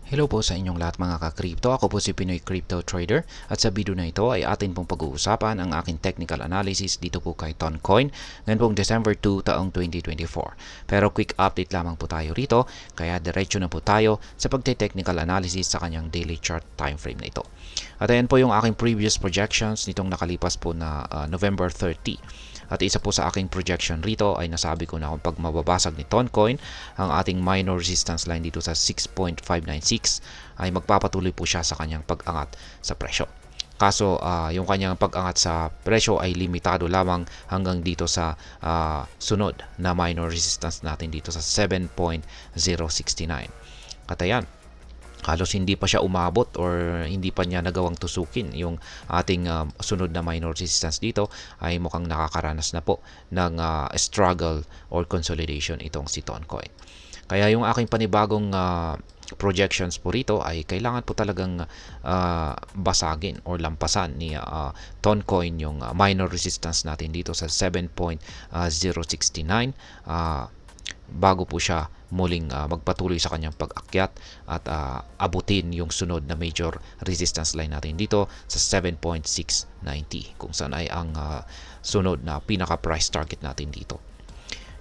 Hello po sa inyong lahat mga ka-crypto. Ako po si Pinoy Crypto Trader at sa video na ito ay atin pong pag-uusapan ang aking technical analysis dito po kay Toncoin ngayon pong December 2 taong 2024. Pero quick update lamang po tayo rito kaya diretso na po tayo sa pagte-technical analysis sa kanyang daily chart time frame na ito. At ayan po yung aking previous projections nitong nakalipas po na November 30. At isa po sa aking projection rito ay nasabi ko na kung pag mababasag ni Toncoin ang ating minor resistance line dito sa 6.596 ay magpapatuloy po siya sa kanyang pag-angat sa presyo. Kaso yung kanyang pag-angat sa presyo ay limitado lamang hanggang dito sa sunod na minor resistance natin dito sa 7.069. At ayan, halos hindi pa siya umabot or hindi pa niya nagawang tusukin yung ating sunod na minor resistance dito ay mukhang nakakaranas na po ng struggle or consolidation itong si Toncoin. Kaya yung aking panibagong projections po rito ay kailangan po talagang basagin or lampasan ni Toncoin yung minor resistance natin dito sa 7.069 bago po siya muling magpatuloy sa kanyang pag-akyat at abutin yung sunod na major resistance line natin dito sa 7.690 kung saan ay ang sunod na pinaka price target natin dito.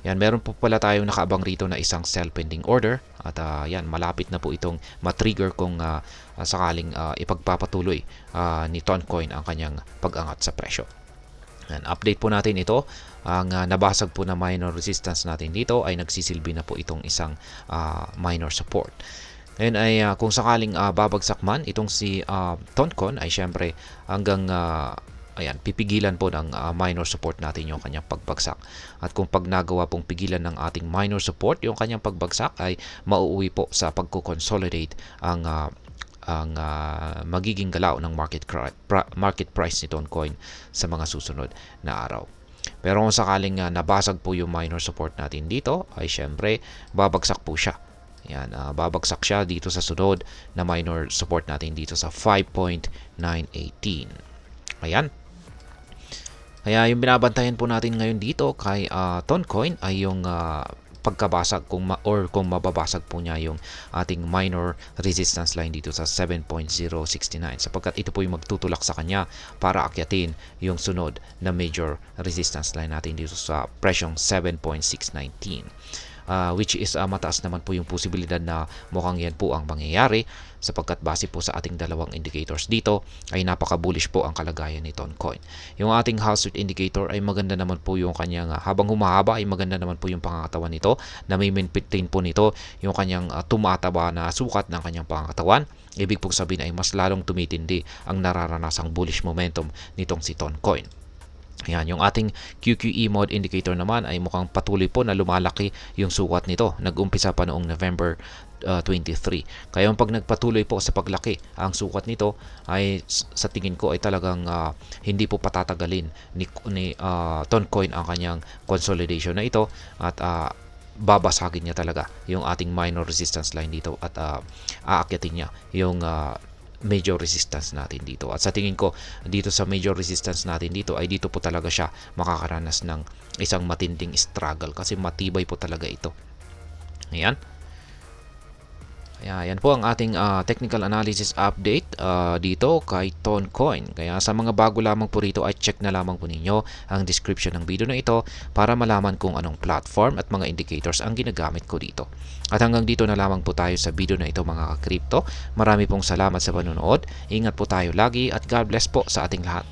Yan, meron po pala tayong nakaabang rito na isang sell pending order at yan, malapit na po itong matrigger kung sakaling ipagpapatuloy ni Toncoin ang kanyang pag-angat sa presyo. Yan, update po natin ito. Ang nabasag po na minor resistance natin dito ay nagsisilbi na po itong isang minor support. Ngayon ay kung sakaling babagsak man itong si Toncoin ay syempre hanggang ayan, pipigilan po ng minor support natin yung kanyang pagbagsak. At kung pag nagawa pong pigilan ng ating minor support yung kanyang pagbagsak ay mauuwi po sa pagko-consolidate ang magiging galaw ng market price ni Toncoin sa mga susunod na araw. Pero kung sakaling nabasag po yung minor support natin dito ay syempre babagsak po siya. Yan, babagsak siya dito sa sunod na minor support natin dito sa 5.918. Ayan. Kaya yung binabantayan po natin ngayon dito kay Toncoin ay yung pagkabasag kung mababasag po niya yung ating minor resistance line dito sa 7.069 sapagkat ito po yung magtutulak sa kanya para akyatin yung sunod na major resistance line natin dito sa presyong 7.619. Which is mataas naman po yung posibilidad na mukhang yan po ang mangyayari sapagkat base po sa ating dalawang indicators dito ay napaka-bullish po ang kalagayan ni Toncoin. Yung ating Hall Street indicator ay maganda naman po yung kanyang habang humahaba ay maganda naman po yung pangangatawan nito na may maintain po nito yung kanyang tumataba na sukat ng kanyang pangangatawan. Ibig pong sabihin ay mas lalong tumitindi ang nararanasang bullish momentum nitong si Toncoin. Yan, yung ating QQE mode indicator naman ay mukhang patuloy po na lumalaki yung sukat nito. Nag-umpisa pa noong November 23. Kaya pag nagpatuloy po sa paglaki ang sukat nito ay sa tingin ko ay talagang hindi po patatagalin ni Toncoin ang kanyang consolidation na ito at babasagin niya talaga yung ating minor resistance line dito at aakyatin niya yung major resistance natin dito. At sa tingin ko dito sa major resistance natin dito ay dito po talaga siya makakaranas ng isang matinding struggle kasi matibay po talaga ito. Ayan. Yan po ang ating technical analysis update dito kay Toncoin. Kaya sa mga bago lamang po rito ay check na lamang po ninyo ang description ng video na ito para malaman kung anong platform at mga indicators ang ginagamit ko dito. At hanggang dito na lamang po tayo sa video na ito mga ka-crypto. Marami pong salamat sa panonood. Ingat po tayo lagi at God bless po sa ating lahat.